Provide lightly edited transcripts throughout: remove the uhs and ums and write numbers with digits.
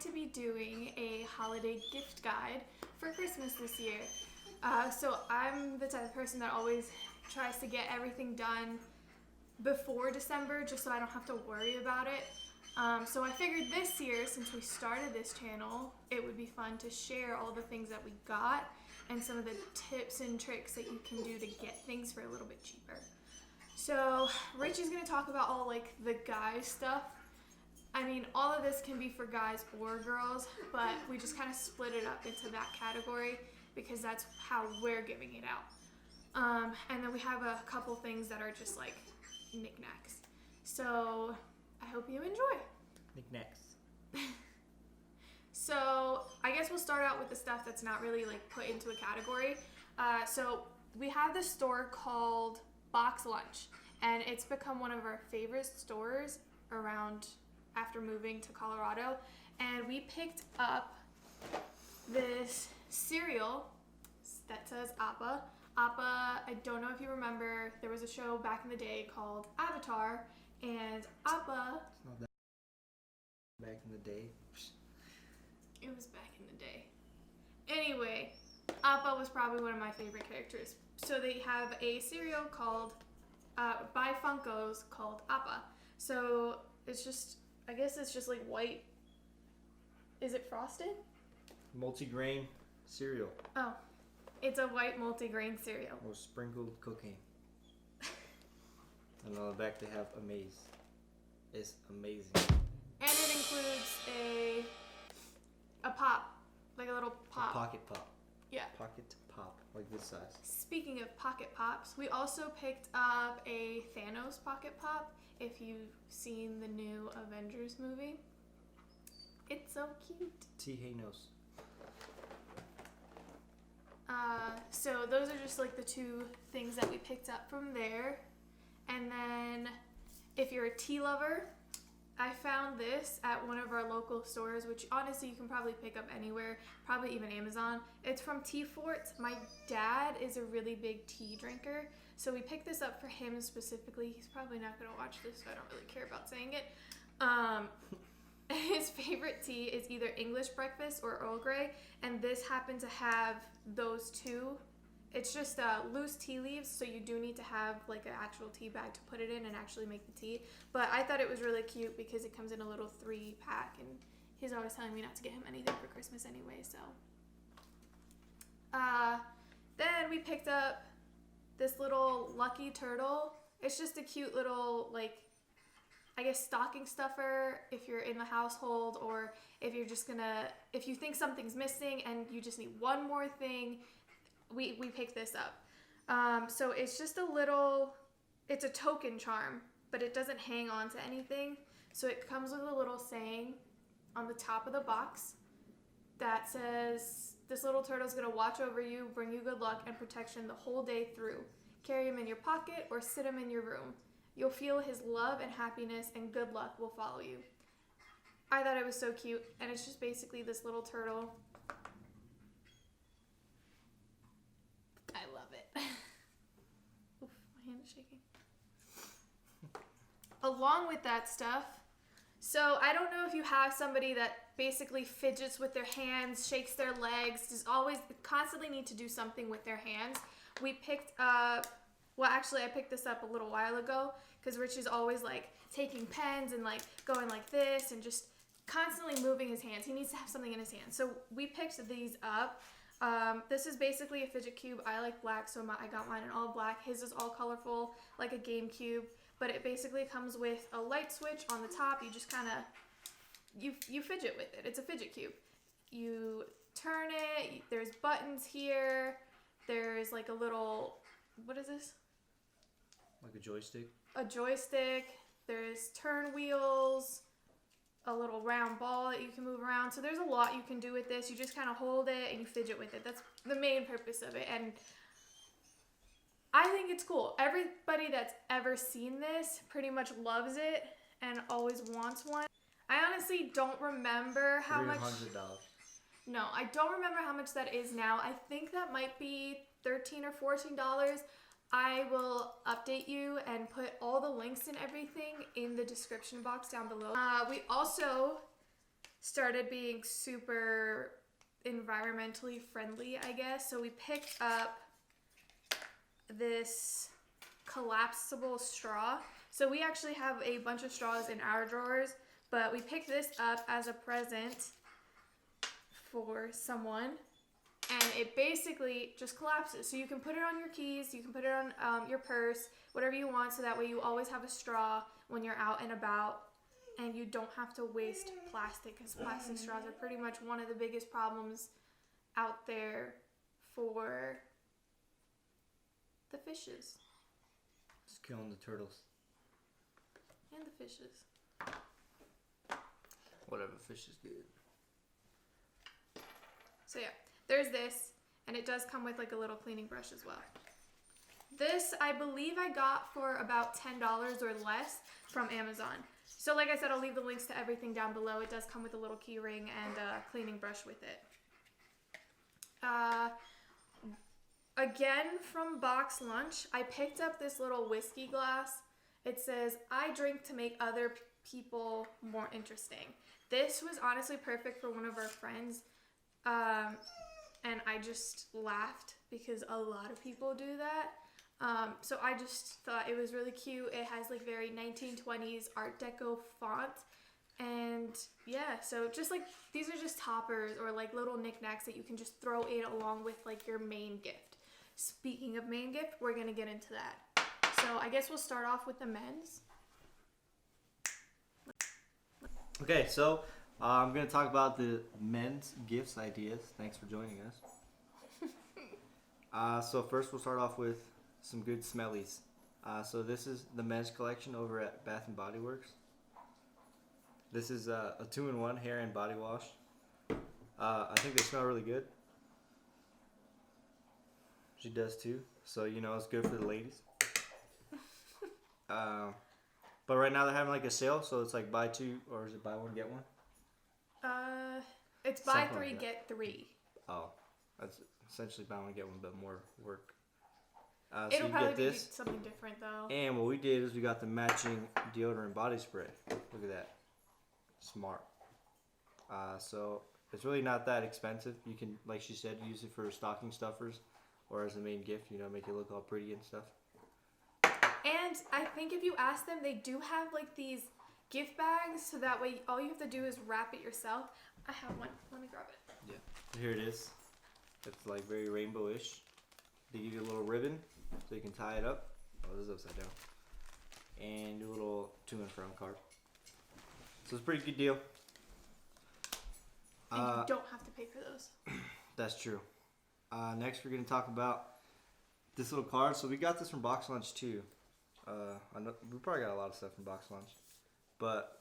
To be doing a holiday gift guide for Christmas this year. So I'm the type of person that always tries to get everything done before December just so I don't have to worry about it. So I figured this year, since we started this channel, it would be fun to share all the things that we got and some of the tips and tricks that you can do to get things for a little bit cheaper. So Richie's going to talk about all like the guy stuff. I mean, all of this can be for guys or girls, but we just kind of split it up into that category because that's how we're giving it out. And then we have a couple things that are just like knickknacks. So I hope you enjoy. Knickknacks. So I guess we'll start out with the stuff that's not really like put into a category. So we have this store called Box Lunch, and it's become one of our favorite stores around after moving to Colorado, and we picked up this cereal that says Appa. Appa, I don't know if you remember, there was a show back in the day called Avatar, and Appa... It's not that back in the day. It was back in the day. Anyway, Appa was probably one of my favorite characters. So they have a cereal called, by Funko's, called Appa. So it's just... I guess it's just like white. Is it frosted? Multigrain cereal. Oh, it's a white multigrain cereal. Or sprinkled cocaine. And on the back they have Amaze. It's amazing. And it includes a pop, like a little pop. A pocket pop. Yeah. Pocket pop, like this size. Speaking of pocket pops, we also picked up a Thanos pocket pop. If you've seen the new Avengers movie, it's so cute. T-Hanos. So those are just like the two things that we picked up from there. And then if you're a tea lover, I found this at one of our local stores, which honestly you can probably pick up anywhere, probably even Amazon. It's from Tea Fort. My dad is a really big tea drinker, so we picked this up for him specifically. He's probably not going to watch this, so I don't really care about saying it. His favorite tea is either English breakfast or Earl Grey, and this happened to have those two. It's just loose tea leaves, so you do need to have like an actual tea bag to put it in and actually make the tea. But I thought it was really cute because it comes in a little 3-pack, and he's always telling me not to get him anything for Christmas anyway, so. Then we picked up this little Lucky Turtle. It's just a cute little, like, I guess stocking stuffer if you're in the household, or if you're just gonna, if you think something's missing and you just need one more thing, we picked this up. So it's just a little, it's a token charm, but it doesn't hang on to anything. So it comes with a little saying on the top of the box that says, this little turtle's gonna watch over you, bring you good luck and protection the whole day through. Carry him in your pocket or sit him in your room. You'll feel his love and happiness, and good luck will follow you. I thought it was so cute, and it's just basically this little turtle. I love it. Oof, my hand is shaking. along with that stuff, so I don't know if you have somebody that basically fidgets with their hands, shakes their legs, just always constantly need to do something with their hands. We picked up, well, actually I picked this up a little while ago because Richie's always like taking pens and like going like this and just constantly moving his hands. He needs to have something in his hands. So we picked these up. This is basically a fidget cube. I like black, so I got mine in all black. His is all colorful, like a game cube. But it basically comes with a light switch on the top. You just kind of, you fidget with it. It's a fidget cube. You turn it. There's buttons here. There's like a little, what is this? Like a joystick? A joystick. There's turn wheels. A little round ball that you can move around. So there's a lot you can do with this. You just kind of hold it and you fidget with it. That's the main purpose of it. And I think it's cool. Everybody that's ever seen this pretty much loves it and always wants one. I honestly don't remember how much. $300. No, I don't remember how much that is now. I think that might be $13 or $14. I will update you and put all the links and everything in the description box down below. We also started being super environmentally friendly, I guess. So we picked up this collapsible straw. So we actually have a bunch of straws in our drawers, but we picked this up as a present for someone, and it basically just collapses. So you can put it on your keys, you can put it on your purse, whatever you want, so that way you always have a straw when you're out and about, and you don't have to waste plastic, because plastic straws are pretty much one of the biggest problems out there for the fishes. Just killing the turtles. And the fishes. Whatever, fish is good. So yeah, there's this, and it does come with like a little cleaning brush as well. This, I believe I got for about $10 or less from Amazon. So like I said, I'll leave the links to everything down below. It does come with a little key ring and a cleaning brush with it. Again, from Box Lunch, I picked up this little whiskey glass. It says, I drink to make other people more interesting. This was honestly perfect for one of our friends. And I just laughed because a lot of people do that. So I just thought it was really cute. It has like very 1920s Art Deco font. And yeah, so just like, these are just toppers or like little knickknacks that you can just throw in along with like your main gift. Speaking of main gift, we're gonna get into that. So I guess we'll start off with the men's. Okay, so I'm going to talk about the men's gifts ideas. Thanks for joining us. So first we'll start off with some good smellies. So this is the men's collection over at Bath & Body Works. This is a 2-in-1 hair and body wash. I think they smell really good. She does too. So, you know, it's good for the ladies. But right now they're having like a sale, so it's like buy two, or is it buy one, get one? It's buy Something three, like that. get three. Oh, that's essentially buy one, get one, but more work. So It'll you probably get be this. something different though. And what we did is we got the matching deodorant body spray. Look at that. Smart. So it's really not that expensive. You can, like she said, use it for stocking stuffers or as a main gift, you know, make it look all pretty and stuff. And I think if you ask them, they do have like these gift bags, so that way all you have to do is wrap it yourself. I have one. Let me grab it. Yeah. Here it is. It's like very rainbowish. They give you a little ribbon so you can tie it up. Oh, this is upside down. And your little to and from card. So it's a pretty good deal. And you don't have to pay for those. That's true. Next, we're going to talk about this little card. So we got this from Box Lunch too. I know we probably got a lot of stuff from Box Lunch, but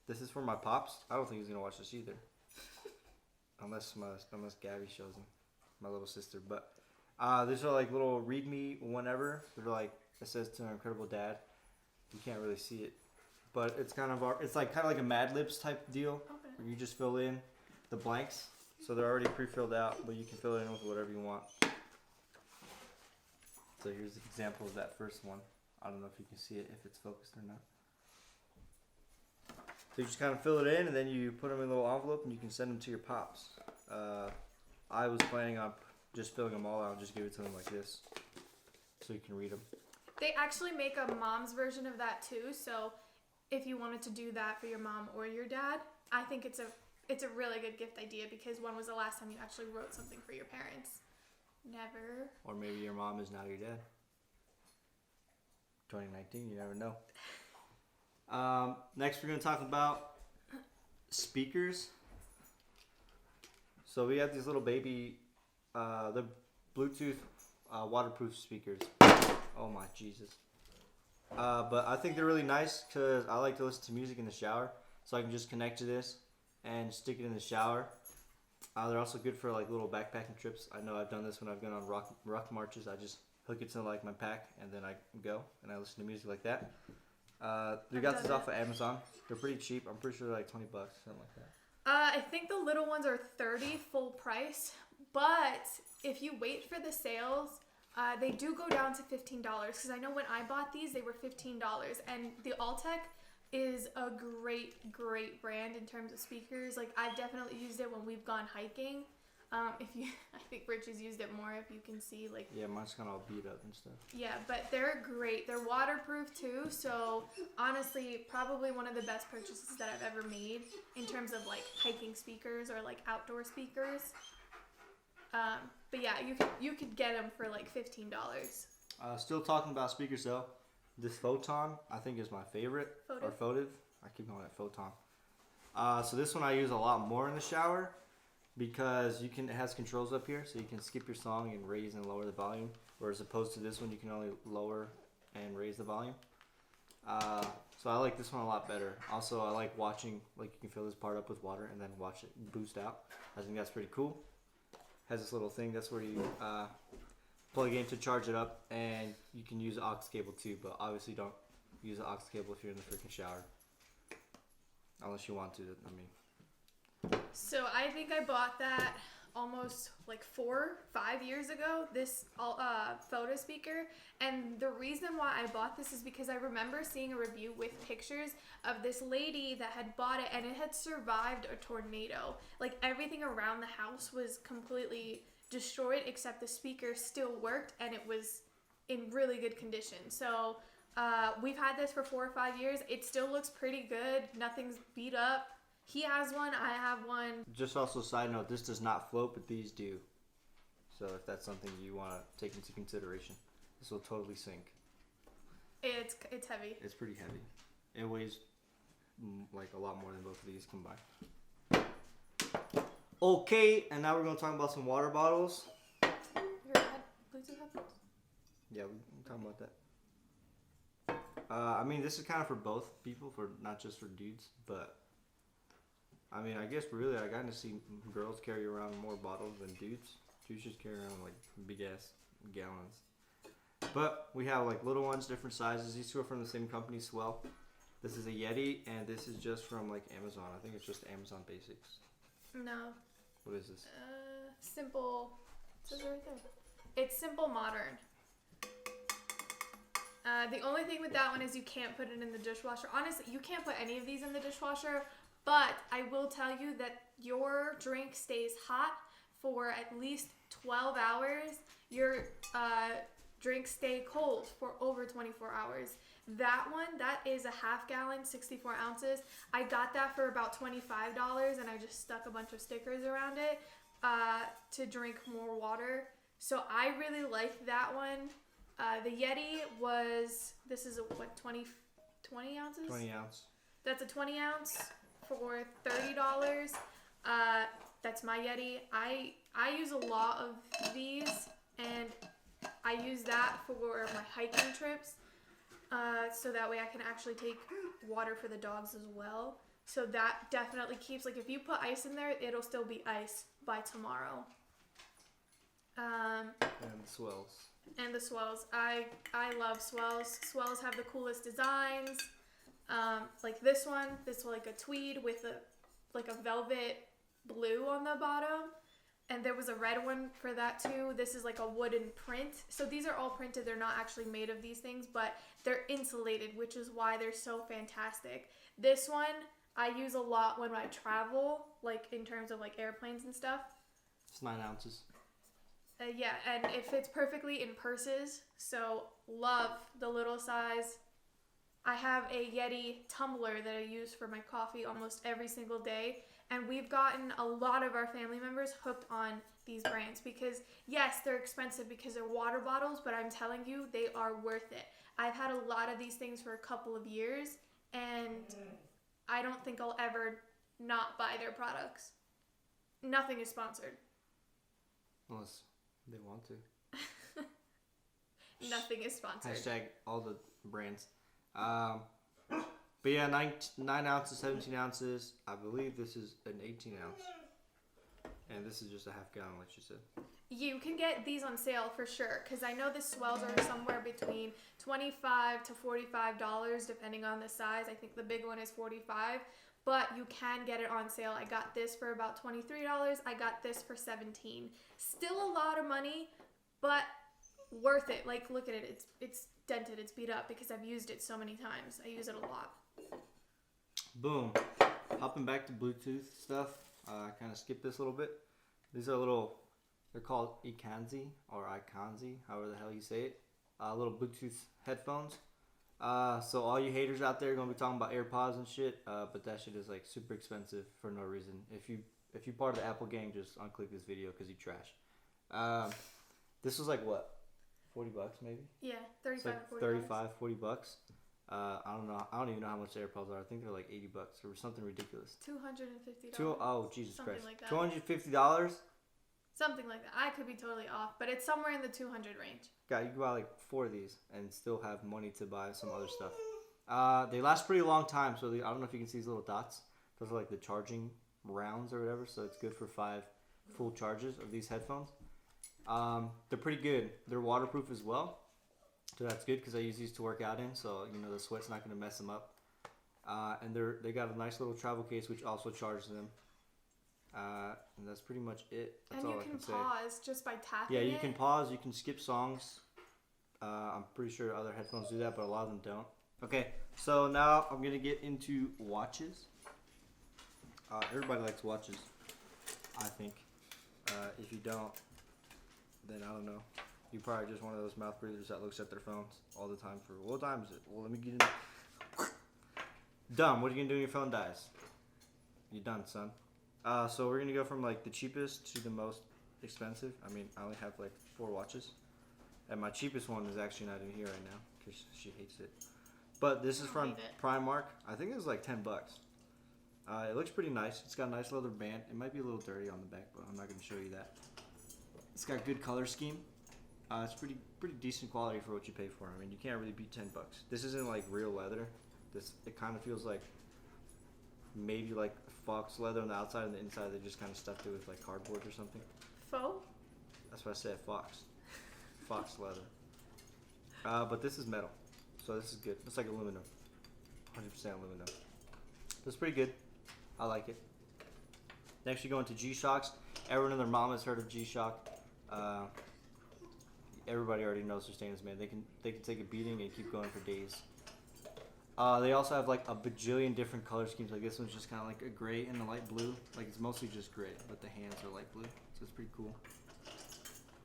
this is for my pops. I don't think he's gonna watch this either, unless Gabby shows him, my little sister. But these are like little read me whenever. They're like, it says to our incredible dad. You can't really see it, but it's kind of like a Mad Libs type deal. Okay. Where you just fill in the blanks, so they're already pre-filled out, but you can fill it in with whatever you want. So here's an example of that first one. I don't know if you can see it, if it's focused or not. So you just kind of fill it in, and then you put them in a little envelope, and you can send them to your pops. I was planning on just filling them all out and just give it to them like this, so you can read them. They actually make a mom's version of that too. So if you wanted to do that for your mom or your dad, I think it's a really good gift idea, because when was the last time you actually wrote something for your parents? Never. Or maybe your mom is now your dad. 2019, you never know. Next, we're going to talk about speakers. So we have these little baby, the Bluetooth waterproof speakers. Oh my Jesus. But I think they're really nice because I like to listen to music in the shower. So I can just connect to this and stick it in the shower. They're also good for like little backpacking trips. I know I've done this when I've gone on rock marches. I just hook it to like my pack and then I go and I listen to music like that. We got this off of Amazon. They're pretty cheap. I'm pretty sure they're like $20, something like that. I think the little ones are $30 full price, but if you wait for the sales, they do go down to $15. Because I know when I bought these, they were $15, and the Alltech is a great brand in terms of speakers. Like, I've definitely used it when we've gone hiking. I think Richie's used it more, if you can see, like. Yeah, mine's kind of all beat up and stuff. Yeah, but they're great. They're waterproof too, so honestly, probably one of the best purchases that I've ever made in terms of like hiking speakers or like outdoor speakers. But yeah, you could get them for like $15. Still talking about speakers though. This Photon, I think, is my favorite. Or Photive. I keep calling it Photon. So this one I use a lot more in the shower because it has controls up here, so you can skip your song and raise and lower the volume. Whereas opposed to this one, you can only lower and raise the volume. So I like this one a lot better. Also, I like watching, like, you can fill this part up with water and then watch it boost out. I think that's pretty cool. Has this little thing, that's where you plug in to charge it up, and you can use aux cable too, but obviously don't use the aux cable if you're in the freaking shower. Unless you want to, I mean. So I think I bought that almost like 4-5 years ago, this photo speaker, and the reason why I bought this is because I remember seeing a review with pictures of this lady that had bought it, and it had survived a tornado. Like, everything around the house was completely destroyed except the speaker still worked, and it was in really good condition. So we've had this for 4 or 5 years. It still looks pretty good. Nothing's beat up. He has one, I have one. Just also side note, this does not float, but these do. So if that's something you want to take into consideration, this will totally sink. It's heavy. It's pretty heavy. It weighs like a lot more than both of these combined. Okay, and now we're going to talk about some water bottles. Your Bluetooth headphones? Yeah, we're talking about that. I mean, this is kind of for both people, for not just for dudes, but I mean, I guess really I got to see girls carry around more bottles than dudes. Dudes just carry around like big ass gallons. But we have like little ones, different sizes. These two are from the same company, Swell. This is a Yeti, and this is just from like Amazon. I think it's just Amazon Basics. No. What is this? Simple. It says right there. It's Simple Modern. The only thing with that one is you can't put it in the dishwasher. Honestly, you can't put any of these in the dishwasher, but I will tell you that your drink stays hot for at least 12 hours. Your drinks stay cold for over 24 hours. That one, that is a half gallon, 64 ounces. I got that for about $25, and I just stuck a bunch of stickers around it to drink more water. So I really like that one. The Yeti was, this is a, what, 20 ounces? 20 ounce. That's a 20 ounce for $30. That's my Yeti. I use a lot of these, and I use that for my hiking trips. So that way I can actually take water for the dogs as well. So that definitely keeps, like, if you put ice in there, it'll still be ice by tomorrow. And Swells. And the Swells. I love Swells. Swells have the coolest designs. Like this one, this like a tweed with a velvet blue on the bottom. And there was a red one for that too. This is like a wooden print. So these are all printed. They're not actually made of these things, but they're insulated, which is why they're so fantastic. This one, I use a lot when I travel, like in terms of like airplanes and stuff. It's 9 ounces. Yeah, and it fits perfectly in purses. So love the little size. I have a Yeti tumbler that I use for my coffee almost every single day. And we've gotten a lot of our family members hooked on these brands because, yes, they're expensive because they're water bottles, but I'm telling you, they are worth it. I've had a lot of these things for a couple of years, and I don't think I'll ever not buy their products. Nothing is sponsored. Unless they want to. Nothing is sponsored. Hashtag all the brands. But yeah, 9 ounces, 17 ounces. I believe this is an 18 ounce. And this is just a half gallon, like she said. You can get these on sale for sure, because I know the swells are somewhere between $25 to $45, depending on the size. I think the big one is $45, but you can get it on sale. I got this for about $23. I got this for $17. Still a lot of money, but worth it. Like, look at it. It's dented. It's beat up because I've used it so many times. I use it a lot. Boom. Hopping back to Bluetooth stuff. I kind of skipped this a little bit. These are little, they're called Ikanzi or Ikanzi, however the hell you say it. Little Bluetooth headphones. So all you haters out there are gonna be talking about AirPods and shit, but that shit is like super expensive for no reason. If you part of the Apple gang, just unclick this video because you trash. This was like what, $40 maybe? Yeah, 35 like $40. 35, $40. I don't know. I don't even know how much the AirPods are. I think they're like $80 or something ridiculous. $250. Oh Jesus something Christ! Like that. $250. Something like that. I could be totally off, but it's somewhere in the 200 range. God, you can buy like 4 of these and still have money to buy some other stuff. They last pretty long time, so I don't know if you can see these little dots. Those are like the charging rounds or whatever, so it's good for 5 full charges of these headphones. They're pretty good. They're waterproof as well, so that's good because I use these to work out in, so you know the sweat's not going to mess them up. And they got a nice little travel case which also charges them. And that's pretty much it. That's and all you I can say. pause just by tapping Yeah, you it. can pause. You can skip songs. I'm pretty sure other headphones do that, but a lot of them don't. Okay, so now I'm gonna get into watches. Everybody likes watches, I think. If you don't, then I don't know. You're probably just one of those mouth breathers that looks at their phones all the time for, what time is it? Well, let me get in. Dumb, what are you gonna do when your phone dies? You're done, son. So we're gonna go from like the cheapest to the most expensive. I mean, I only have like 4 watches. And my cheapest one is actually not in here right now because she hates it. But this is from Primark. I think it was like $10. It looks pretty nice. It's got a nice leather band. It might be a little dirty on the back, but I'm not going to show you that. It's got good color scheme. It's pretty decent quality for what you pay for. I mean, you can't really beat $10. This isn't like real leather. It kind of feels like maybe like fox leather on the outside, and the inside they just kind of stuffed it with like cardboard or something. Faux? That's what I said, fox. Fox leather. But this is metal, so this is good. It's like aluminum, 100% aluminum. That's pretty good. I like it. Next, you go into G-Shocks. Everyone and their mom has heard of G-Shock. Everybody already knows their stainless, man. They can take a beating and keep going for days. They also have like a bajillion different color schemes. Like this one's just kind of like a gray and a light blue. Like it's mostly just gray, but the hands are light blue, so it's pretty cool.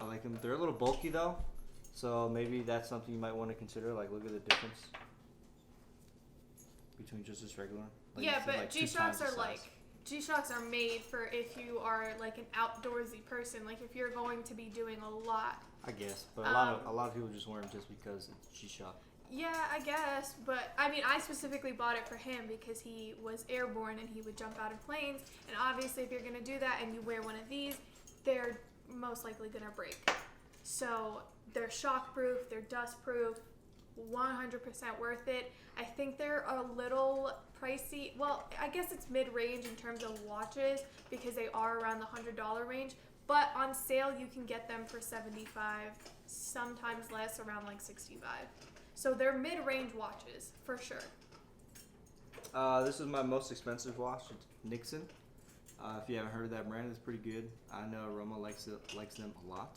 I like them. They're a little bulky though, so maybe that's something you might want to consider. Like, look at the difference between just this regular. Like, yeah, but like G-Shocks are like G-Shocks are made for if you are like an outdoorsy person. Like if you're going to be doing a lot. I guess, but a lot of people just wear them just because it's G-Shock. Yeah, I guess, but I mean, I specifically bought it for him because he was airborne and he would jump out of planes. And obviously, if you're gonna do that and you wear one of these, they're most likely gonna break. So they're shockproof, they're dustproof, 100% worth it. I think they're a little pricey. Well, I guess it's mid-range in terms of watches because they are around the $100 range. But on sale, you can get them for $75, sometimes less, around like $65. So they're mid-range watches for sure. This is my most expensive watch. It's Nixon. If you haven't heard of that brand, it's pretty good. I know Roma likes them a lot.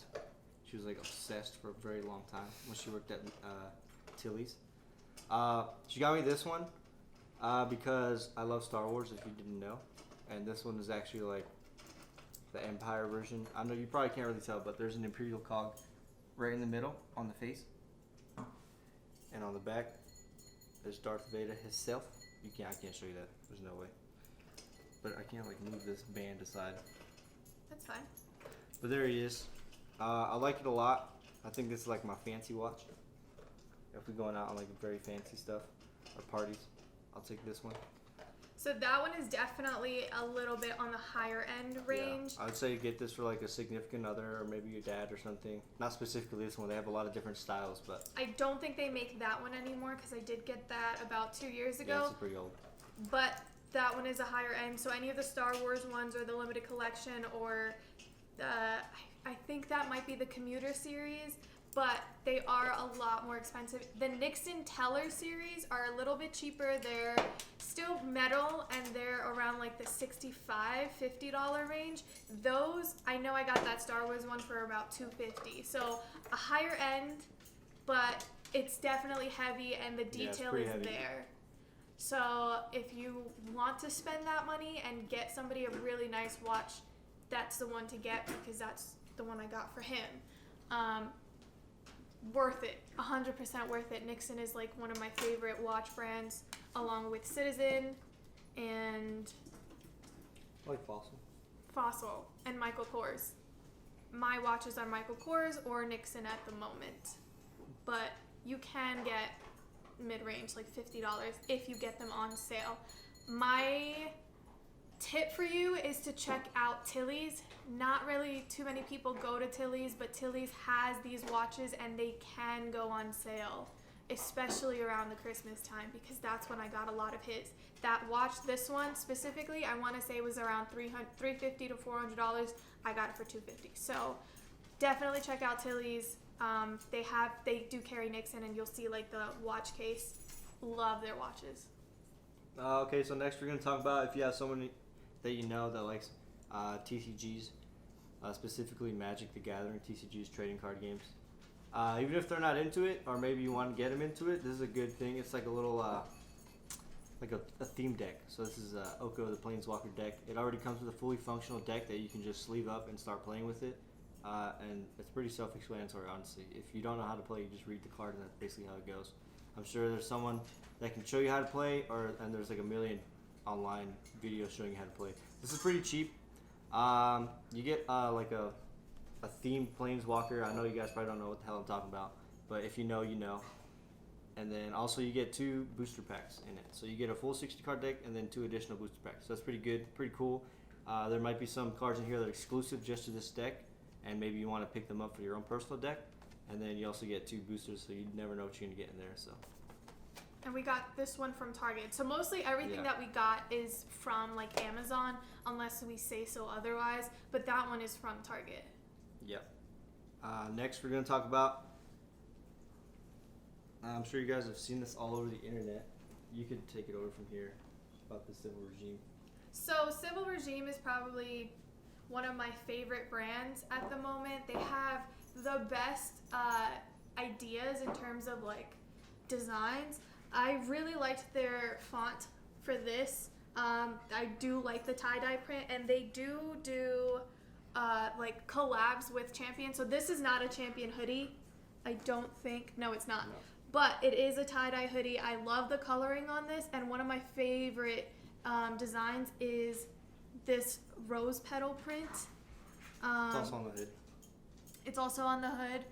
She was like obsessed for a very long time when she worked at Tilly's. She got me this one. Because I love Star Wars, if you didn't know. And this one is actually like the Empire version. I know you probably can't really tell, but there's an Imperial cog right in the middle on the face. And on the back, there's Darth Vader himself. I can't show you that. There's no way. But I can't like move this band aside. That's fine. But there he is. I like it a lot. I think this is like my fancy watch. If we're going out on like very fancy stuff or parties, I'll take this one. So that one is definitely a little bit on the higher end range. Yeah, I would say get this for like a significant other or maybe your dad or something. Not specifically this one. They have a lot of different styles, but I don't think they make that one anymore because I did get that about 2 years ago. yeah, it's pretty old. But that one is a higher end. So any of the Star Wars ones or the limited collection or I think that might be the commuter series, but they are a lot more expensive. The Nixon Teller series are a little bit cheaper. They're still metal and they're around like the $65, $50 range. Those, I know I got that Star Wars one for about $250. So a higher end, but it's definitely heavy and the detail is heavy there. So if you want to spend that money and get somebody a really nice watch, that's the one to get because that's the one I got for him. Worth it, 100% worth it. Nixon is like one of my favorite watch brands, along with Citizen and I like Fossil and Michael Kors. My watches are Michael Kors or Nixon at the moment, but you can get mid-range, like $50 if you get them on sale. My tip for you is to check out Tilly's. Not really too many people go to Tilly's, but Tilly's has these watches and they can go on sale, especially around the Christmas time because that's when I got a lot of his. That watch, this one specifically, I want to say was around $350 to $400. I got it for $250. So definitely check out Tilly's. They do carry Nixon and you'll see like the watch case. Love their watches. Okay, so next we're going to talk about if you have someone that you know that likes TCGs, specifically Magic the Gathering, TCGs, trading card games. Even if they're not into it, or maybe you want to get them into it, this is a good thing. It's like a little, like a theme deck. So this is Oko, the Planeswalker deck. It already comes with a fully functional deck that you can just sleeve up and start playing with it. And it's pretty self-explanatory, honestly. If you don't know how to play, you just read the card, and that's basically how it goes. I'm sure there's someone that can show you how to play, and there's like a million online videos showing you how to play. This is pretty cheap. You get like a themed Planeswalker. I know you guys probably don't know what the hell I'm talking about, but if you know, you know. And then also you get 2 booster packs in it. So you get a full 60 card deck and then 2 additional booster packs. So that's pretty good, pretty cool. There might be some cards in here that are exclusive just to this deck, and maybe you want to pick them up for your own personal deck. And then you also get 2 boosters, so you never know what you're gonna get in there. So. And we got this one from Target. So mostly everything that we got is from like Amazon, unless we say so otherwise. But that one is from Target. Yep. Next we're going to talk about, I'm sure you guys have seen this all over the internet. You could take it over from here about the Civil Regime. So Civil Regime is probably one of my favorite brands at the moment. They have the best ideas in terms of like designs. I really liked their font for this. I do like the tie-dye print, and they do like collabs with Champion. So this is not a Champion hoodie, I don't think. No, it's not. No. But it is a tie-dye hoodie. I love the coloring on this, and one of my favorite designs is this rose petal print. It's also on the hood. It's also on the hood.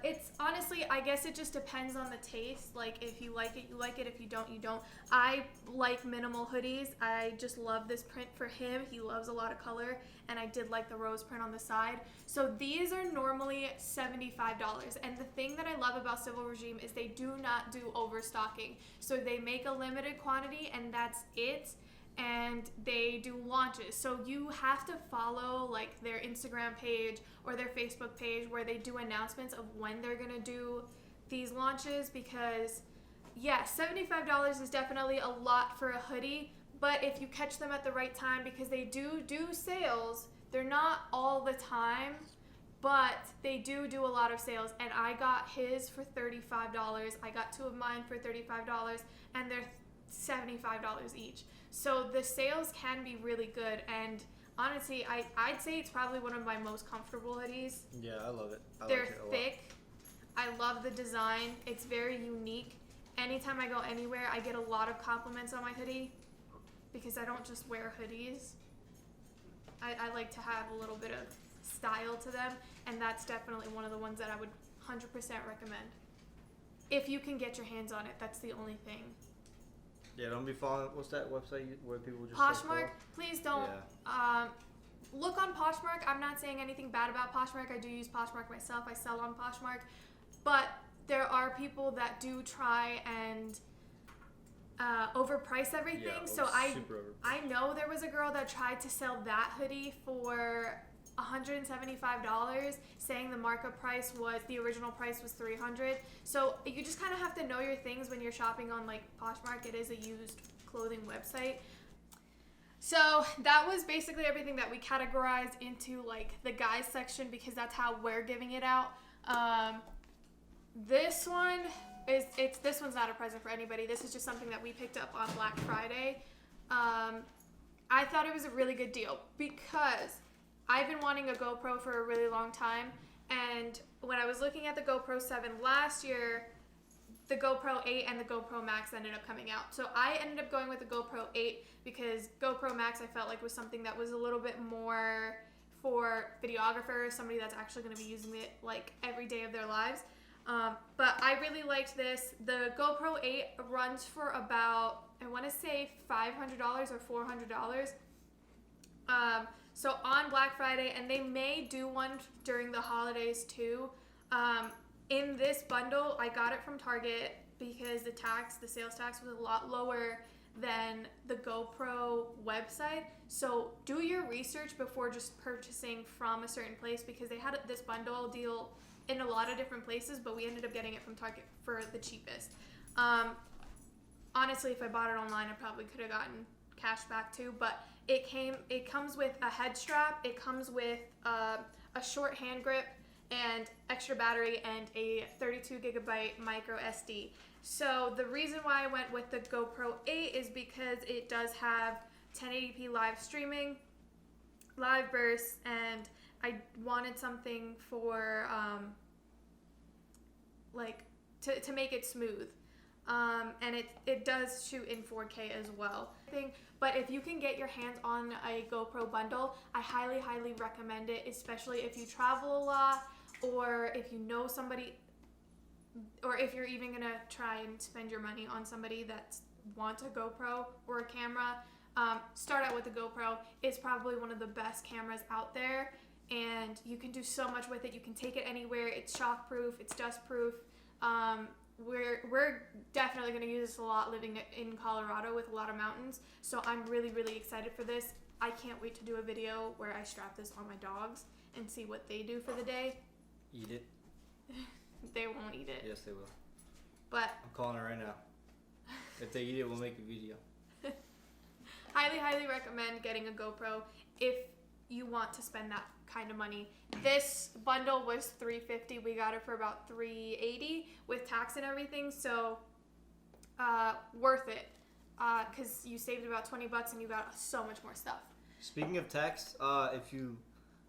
It's honestly, I guess it just depends on the taste. Like, if you like it, you like it. If you don't, you don't. I like minimal hoodies. I just love this print for him. He loves a lot of color, and I did like the rose print on the side. So these are normally $75. And the thing that I love about Civil Regime is they do not do overstocking. So they make a limited quantity, and that's it. And they do launches. So you have to follow like their Instagram page or their Facebook page where they do announcements of when they're gonna do these launches, because yeah, $75 is definitely a lot for a hoodie, but if you catch them at the right time, because they do sales, they're not all the time, but they do a lot of sales. And I got his for $35. I got 2 of mine for $35, and they're $75 each. So the sales can be really good, and honestly, I'd say it's probably one of my most comfortable hoodies. Yeah, I love it. They're thick. I love the design. It's very unique. Anytime I go anywhere, I get a lot of compliments on my hoodie because I don't just wear hoodies. I like to have a little bit of style to them, and that's definitely one of the ones that I would 100% recommend. If you can get your hands on it, that's the only thing. Yeah, don't be following. What's that website where people just Poshmark, please don't. Yeah. Look on Poshmark. I'm not saying anything bad about Poshmark. I do use Poshmark myself. I sell on Poshmark. But there are people that do try and overprice everything. Yeah, so super overpriced. I know there was a girl that tried to sell that hoodie for $175, saying the markup price was, the original price was $300. So you just kind of have to know your things when you're shopping on like Poshmark. It is a used clothing website. So that was basically everything that we categorized into like the guys section because that's how we're giving it out. This one's not a present for anybody. This is just something that we picked up on Black Friday. I thought it was a really good deal because I've been wanting a GoPro for a really long time, and when I was looking at the GoPro 7 last year, the GoPro 8 and the GoPro Max ended up coming out. So I ended up going with the GoPro 8 because GoPro Max I felt like was something that was a little bit more for videographers, somebody that's actually going to be using it like every day of their lives. But I really liked this. The GoPro 8 runs for about, I want to say $500 or $400. So on Black Friday, and they may do one during the holidays too. In this bundle, I got it from Target because the sales tax was a lot lower than the GoPro website. So do your research before just purchasing from a certain place because they had this bundle deal in a lot of different places, but we ended up getting it from Target for the cheapest. Honestly, if I bought it online, I probably could have gotten cash back too, but it comes with a head strap, it comes with a short hand grip and extra battery and a 32 gigabyte micro SD. So the reason why I went with the GoPro 8 is because it does have 1080p live streaming, live bursts, and I wanted something for to make it smooth. And it does shoot in 4K as well. But if you can get your hands on a GoPro bundle, I highly, highly recommend it, especially if you travel a lot or if you know somebody, or if you're even going to try and spend your money on somebody that wants a GoPro or a camera. Start out with the GoPro. It's probably one of the best cameras out there, and you can do so much with it. You can take it anywhere. It's shockproof. It's dustproof. We're definitely going to use this a lot living in Colorado with a lot of mountains, so I'm really, really excited for this. I can't wait to do a video where I strap this on my dogs and see what they do for the day. Eat it. They won't eat it. Yes, they will. But I'm calling it right now. If they eat it, we'll make a video. highly, highly recommend getting a GoPro if you want to spend that kind of money. This bundle was $350. We got it for about $380 with tax and everything, so worth it because you saved about $20 and you got so much more stuff. Speaking of tax, if you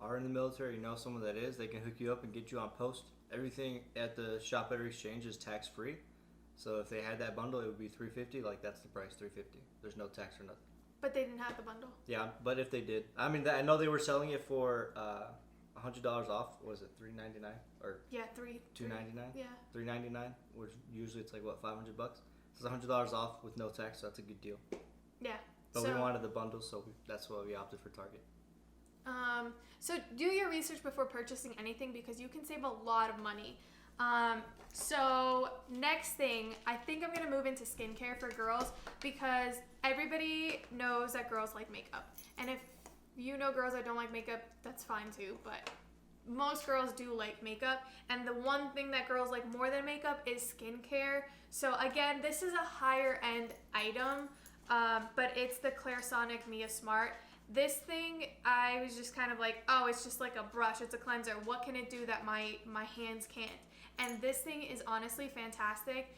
are in the military, you know someone that is, they can hook you up and get you on post. Everything at the shop at exchange is tax free. So if they had that bundle, it would be $350. Like that's the price, $350. There's no tax or nothing. But they didn't have the bundle. Yeah, but if they did, I mean, I know they were selling it for $100 off. What was it, $399 or $299? Yeah, $399, which usually it's like what, $500. So it's $100 off with no tax. So that's a good deal. Yeah. But we wanted the bundle, so that's why we opted for Target. So do your research before purchasing anything because you can save a lot of money. So next thing, I think I'm going to move into skincare for girls because everybody knows that girls like makeup. And if you know girls that don't like makeup, that's fine too, but most girls do like makeup. And the one thing that girls like more than makeup is skincare. So again, this is a higher end item, but it's the Clairsonic Mia Smart. This thing, I was just kind of like, oh, it's just like a brush. It's a cleanser. What can it do that my hands can't? and this thing is honestly fantastic.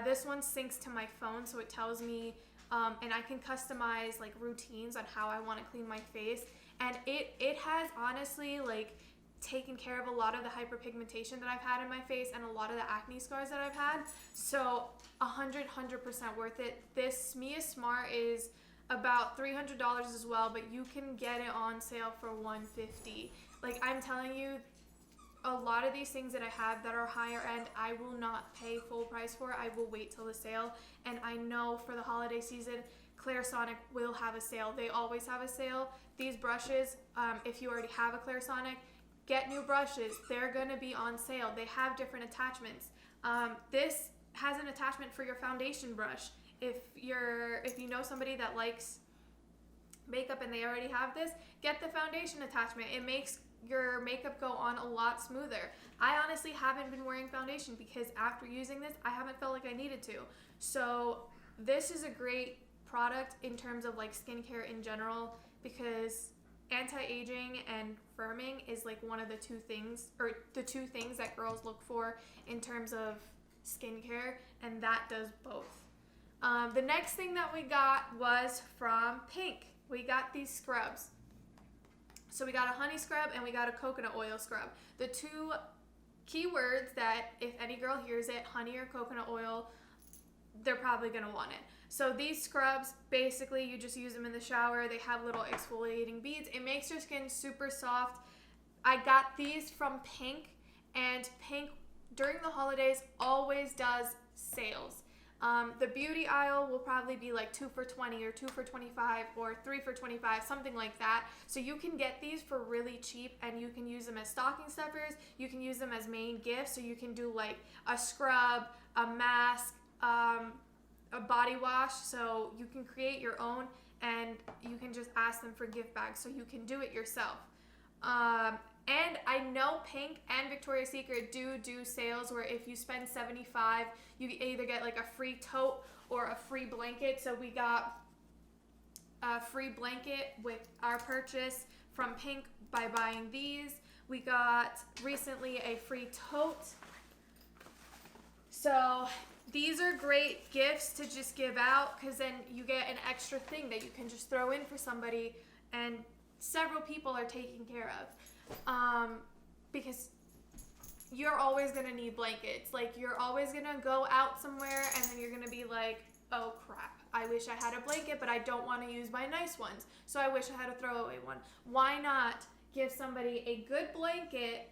This one syncs to my phone, so it tells me, and I can customize like routines on how I want to clean my face. And it has honestly like taken care of a lot of the hyperpigmentation that I've had in my face and a lot of the acne scars that I've had. So 100% worth it. This Mia Smart is about $300 as well, but you can get it on sale for $150. Like, I'm telling you, a lot of these things that I have that are higher end, I will not pay full price for. I will wait till the sale. And I know for the holiday season, Clarisonic will have a sale. They always have a sale. These brushes, if you already have a Clarisonic, get new brushes. They're going to be on sale. They have different attachments. This has an attachment for your foundation brush. If you know somebody that likes makeup and they already have this, get the foundation attachment. It makes your makeup go on a lot smoother. I honestly haven't been wearing foundation because after using this, I haven't felt like I needed to. So this is a great product in terms of like skincare in general, because anti-aging and firming is like one of the two things that girls look for in terms of skincare, and that does both. The next thing that we got was from Pink. We got these scrubs. So we got a honey scrub and we got a coconut oil scrub. The two keywords that if any girl hears it, honey or coconut oil, they're probably going to want it. So these scrubs, basically you just use them in the shower. They have little exfoliating beads. It makes your skin super soft. I got these from Pink, and Pink during the holidays always does sales. The beauty aisle will probably be like 2 for $20 or 2 for $25 or 3 for $25, something like that. So you can get these for really cheap, and you can use them as stocking stuffers. You can use them as main gifts. So you can do like a scrub, a mask, a body wash. So you can create your own, and you can just ask them for gift bags so you can do it yourself. And I know Pink and Victoria's Secret do sales where if you spend $75, you either get like a free tote or a free blanket. So we got a free blanket with our purchase from Pink by buying these. We got recently a free tote. So these are great gifts to just give out, because then you get an extra thing that you can just throw in for somebody, and several people are taken care of. Because you're always going to need blankets. Like, you're always going to go out somewhere and then you're going to be like, oh crap, I wish I had a blanket, but I don't want to use my nice ones, so I wish I had a throwaway one. Why not give somebody a good blanket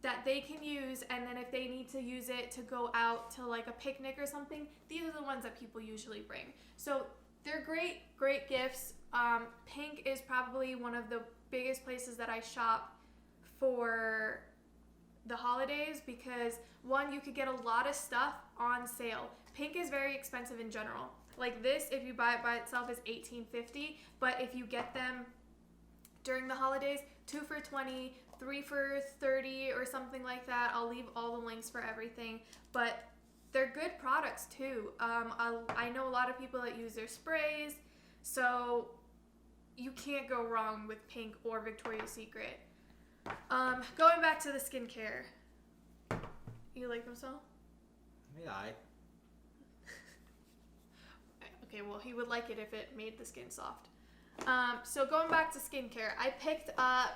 that they can use, and then if they need to use it to go out to like a picnic or something, these are the ones that people usually bring. So they're great gifts. Pink is probably one of the biggest places that I shop for the holidays, because one, you could get a lot of stuff on sale. Pink is very expensive in general. Like this, if you buy it by itself, is $18.50, but if you get them during the holidays, 2 for $20, 3 for $30 or something like that. I'll leave all the links for everything, but they're good products too. I know a lot of people that use their sprays, so you can't go wrong with Pink or Victoria's Secret. Going back to the skincare. You like them, Saul? Yeah, Okay, well, he would like it if it made the skin soft. So going back to skincare, I picked up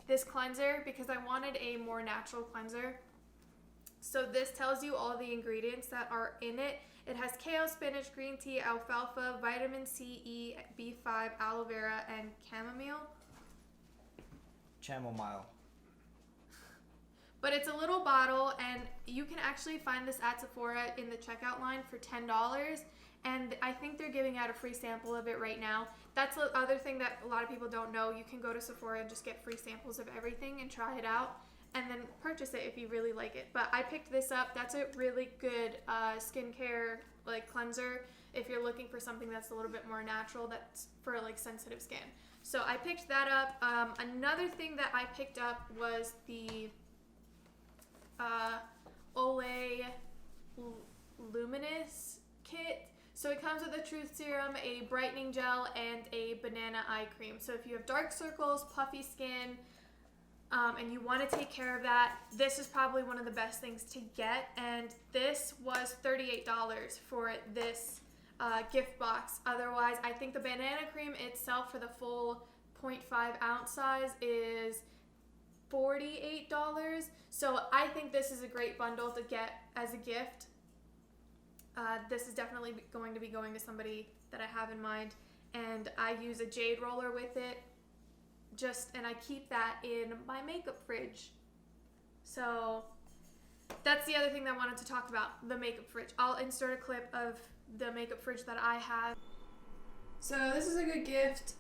this cleanser because I wanted a more natural cleanser. So this tells you all the ingredients that are in it. It has kale, spinach, green tea, alfalfa, vitamin C, E, B5, aloe vera, and chamomile. But it's a little bottle, and you can actually find this at Sephora in the checkout line for $10. And I think they're giving out a free sample of it right now. That's the other thing that a lot of people don't know. You can go to Sephora and just get free samples of everything and try it out, and then purchase it if you really like it. But I picked this up. That's a really good skincare like cleanser if you're looking for something that's a little bit more natural, that's for like sensitive skin. So I picked that up. Another thing that I picked up was the Olay Luminous kit. So it comes with a truth serum, a brightening gel, and a banana eye cream. So if you have dark circles, puffy skin, and you want to take care of that, this is probably one of the best things to get. And this was $38 for this gift box. Otherwise, I think the banana cream itself for the full 0.5 ounce size is $48. So I think this is a great bundle to get as a gift. This is definitely going to be going to somebody that I have in mind. And I use a jade roller with it. And I keep that in my makeup fridge. So that's the other thing that I wanted to talk about, the makeup fridge. I'll insert a clip of the makeup fridge that I have. So this is a good gift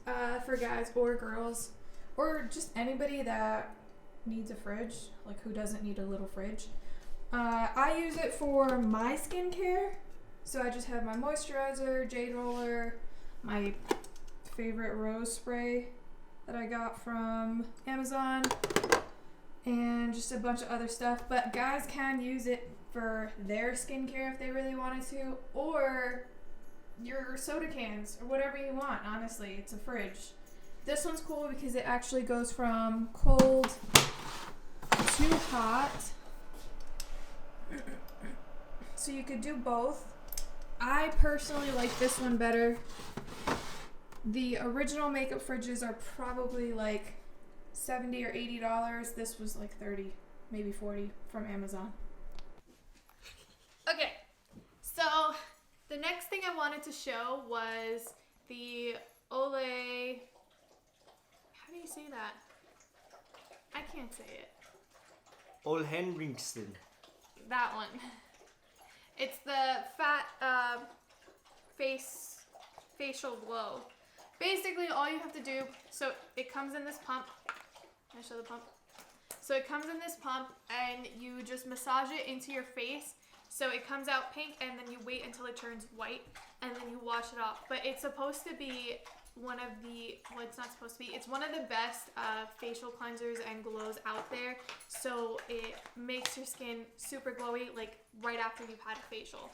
for guys or girls, or just anybody that needs a fridge, like who doesn't need a little fridge. I use it for my skincare. So I just have my moisturizer, jade roller, my favorite rose spray that I got from Amazon, and just a bunch of other stuff. But guys can use it for their skincare if they really wanted to, or your soda cans, or whatever you want. Honestly, it's a fridge. This one's cool because it actually goes from cold to hot. So you could do both. I personally like this one better. The original makeup fridges are probably like $70 or $80. This was like $30, maybe $40 from Amazon. Okay, so the next thing I wanted to show was the Olay. How do you say that? I can't say it. Ole Henriksen. That one. It's the fat facial glow. Basically, all you have to do, so it comes in this pump. Can I show the pump? So it comes in this pump, and you just massage it into your face. So it comes out pink, and then you wait until it turns white, and then you wash it off. But it's supposed to be one of the, well, it's not supposed to be, it's one of the best facial cleansers and glows out there. So it makes your skin super glowy, like right after you've had a facial.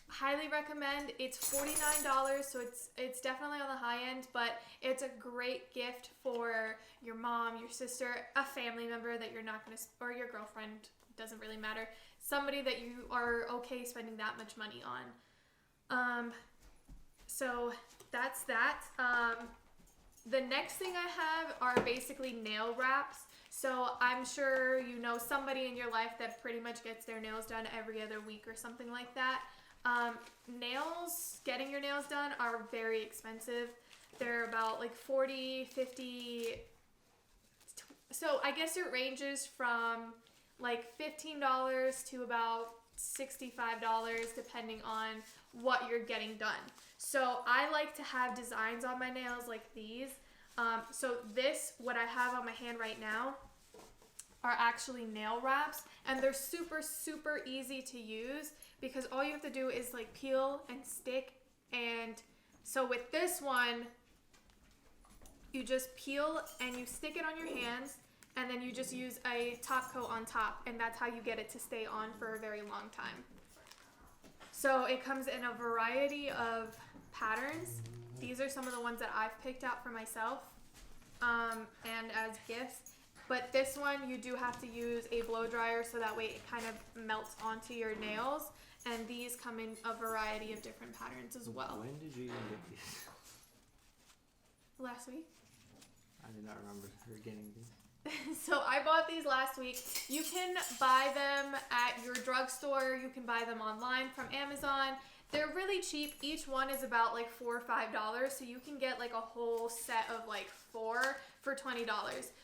Highly recommend. It's $49, so it's definitely on the high end, but it's a great gift for your mom, your sister, a family member that you're not going to, or your girlfriend, doesn't really matter, somebody that you are okay spending that much money on. So that's that. The next thing I have are basically nail wraps. So I'm sure you know somebody in your life that pretty much gets their nails done every other week or something like that. Getting your nails done are very expensive. They're about like $40, $50. So I guess it ranges from like $15 to about $65 depending on what you're getting done. So I like to have designs on my nails like these. So what I have on my hand right now are actually nail wraps, and they're super, super easy to use because all you have to do is like peel and stick. And so with this one, you just peel and you stick it on your hands, and then you just use a top coat on top, and that's how you get it to stay on for a very long time. So it comes in a variety of patterns. These are some of the ones that I've picked out for myself and as gifts. But this one, you do have to use a blow dryer so that way it kind of melts onto your nails. And these come in a variety of different patterns as well. When did you even get these? Last week. I do not remember her getting these. So I bought these last week. You can buy them at your drugstore. You can buy them online from Amazon. They're really cheap. Each one is about like $4 or $5. So you can get like a whole set of like 4 for $20.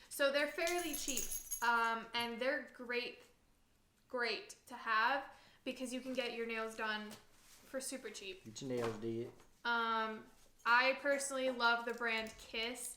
So they're fairly cheap. And they're great to have because you can get your nails done for super cheap. Get your nails did. I personally love the brand Kiss.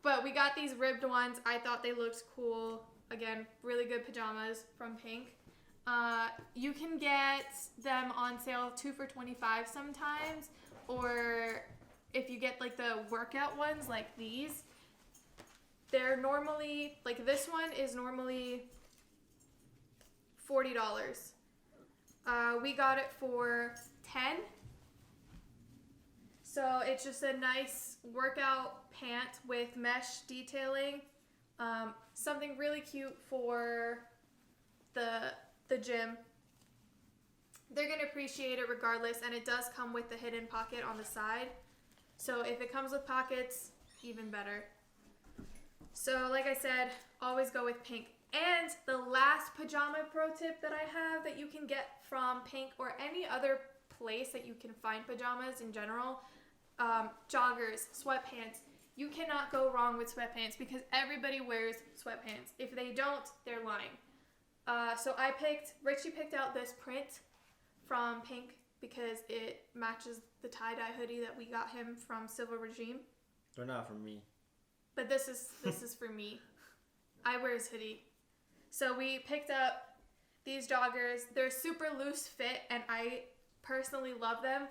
But we got these ribbed ones. I thought they looked cool. Again, really good pajamas from Pink. You can get them on sale 2 for $25 sometimes, or if you get like the workout ones like these, they're normally, like this one is normally $40. We got it for $10. So it's just a nice workout pant with mesh detailing. Something really cute for the gym. They're going to appreciate it regardless, and it does come with the hidden pocket on the side. So if it comes with pockets, even better. So like I said, always go with Pink. And the last pajama pro tip that I have that you can get from Pink or any other place that you can find pajamas in general, joggers, sweatpants. You cannot go wrong with sweatpants because everybody wears sweatpants. If they don't, they're lying. So Richie picked out this print from Pink because it matches the tie-dye hoodie that we got him from Silver Regime. They're not for me. But this is for me. I wear his hoodie. So we picked up these joggers. They're super loose fit, and I personally love them.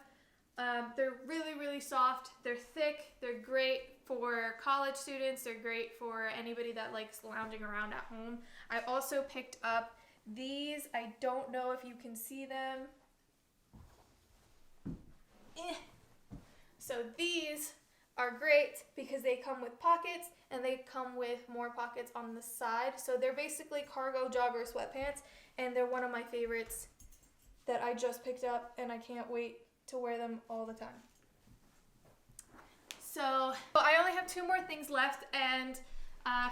They're really, really soft. They're thick. They're great for college students. They're great for anybody that likes lounging around at home. I also picked up these. I don't know if you can see them. So these are great because they come with pockets and they come with more pockets on the side. So they're basically cargo jogger sweatpants, and they're one of my favorites that I just picked up, and I can't wait to wear them all the time. So I only have 2 more things left, and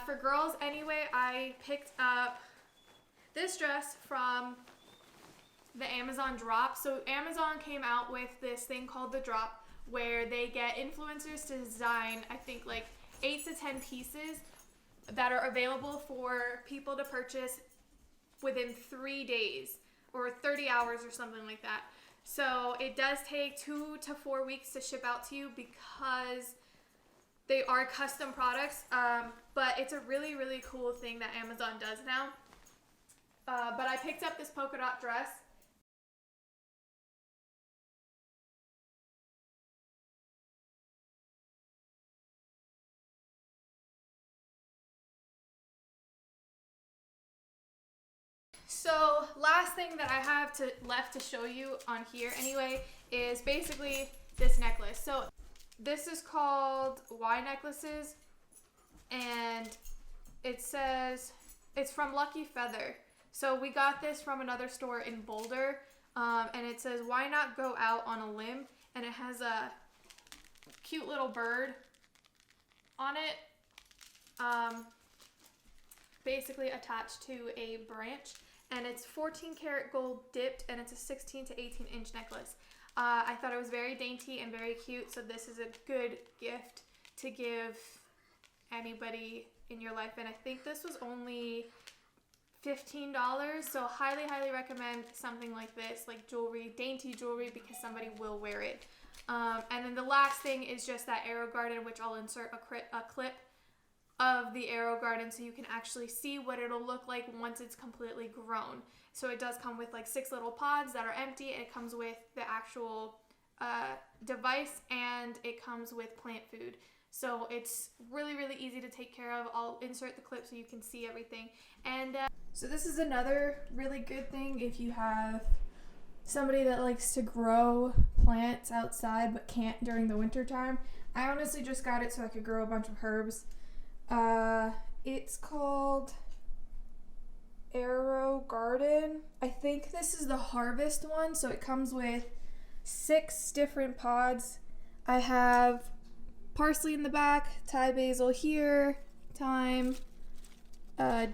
for girls anyway, I picked up this dress from the Amazon drop. So Amazon came out with this thing called the drop, where they get influencers to design, I think, like 8 to 10 pieces that are available for people to purchase within 3 days or 30 hours or something like that. So it does take 2 to 4 weeks to ship out to you because they are custom products, but it's a really, really cool thing that Amazon does now. But I picked up this polka dot dress. So last thing that I have left to show you on here anyway is basically this necklace. So this is called Y necklaces, and it says it's from Lucky Feather. So we got this from another store in Boulder, and it says why not go out on a limb, and it has a cute little bird on it, basically attached to a branch. And it's 14 karat gold dipped, and it's a 16 to 18 inch necklace. I thought it was very dainty and very cute, so this is a good gift to give anybody in your life. And I think this was only $15, so highly, highly recommend something like this, like jewelry, dainty jewelry, because somebody will wear it. And then the last thing is just that Arrow Garden, which I'll insert a clip of the Arrow Garden so you can actually see what it'll look like once it's completely grown. So it does come with like 6 little pods that are empty. It comes with the actual device, and it comes with plant food. So it's really, really easy to take care of. I'll insert the clip so you can see everything. And so this is another really good thing if you have somebody that likes to grow plants outside but can't during the winter time. I honestly just got it so I could grow a bunch of herbs. It's called Arrow Garden. I think this is the harvest one, so it comes with 6 different pods. I have parsley in the back, Thai basil here, thyme,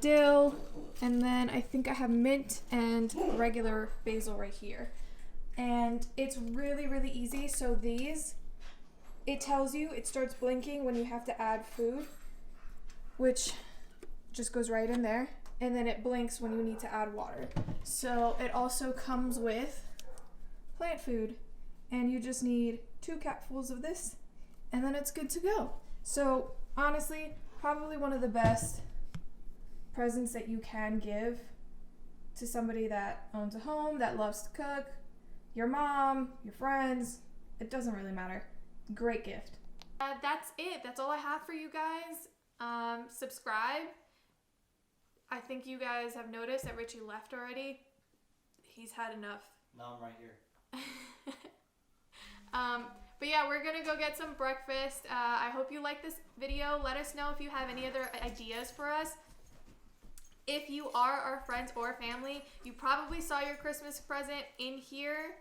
dill, and then I think I have mint and regular basil right here. And it's really, really easy. So these, it tells you, it starts blinking when you have to add food, which just goes right in there, and then it blinks when you need to add water. So it also comes with plant food, and you just need 2 capfuls of this, and then it's good to go. So honestly, probably one of the best presents that you can give to somebody that owns a home, that loves to cook, your mom, your friends. It doesn't really matter. Great gift. That's it. That's all I have for you guys. Subscribe. I think you guys have noticed that Richie left already. He's had enough. Now I'm right here. But yeah, we're gonna go get some breakfast. I hope you like this video. Let us know if you have any other ideas for us. If you are our friends or family, you probably saw your Christmas present in here.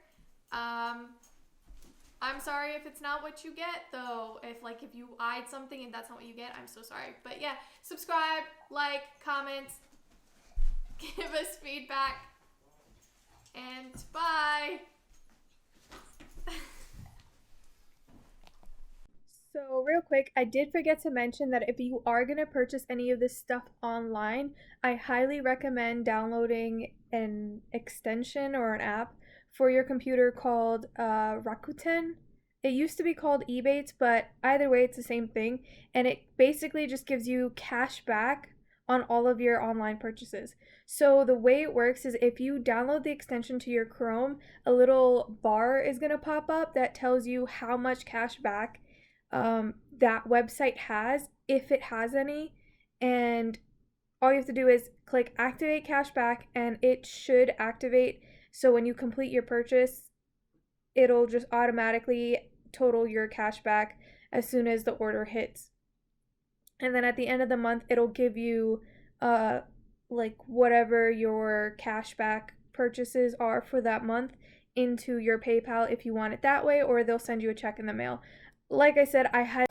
I'm sorry if it's not what you get, though. If you eyed something and that's not what you get, I'm so sorry. But yeah, subscribe, like, comment, give us feedback, and bye. So real quick, I did forget to mention that if you are going to purchase any of this stuff online, I highly recommend downloading an extension or an app for your computer called Rakuten. It used to be called Ebates, but either way, it's the same thing. And it basically just gives you cash back on all of your online purchases. So the way it works is if you download the extension to your Chrome, a little bar is going to pop up that tells you how much cash back that website has, if it has any, and all you have to do is click activate cashback and it should activate. So when you complete your purchase, it'll just automatically total your cashback as soon as the order hits. And then at the end of the month, it'll give you whatever your cashback purchases are for that month into your PayPal if you want it that way, or they'll send you a check in the mail. Like I said, I had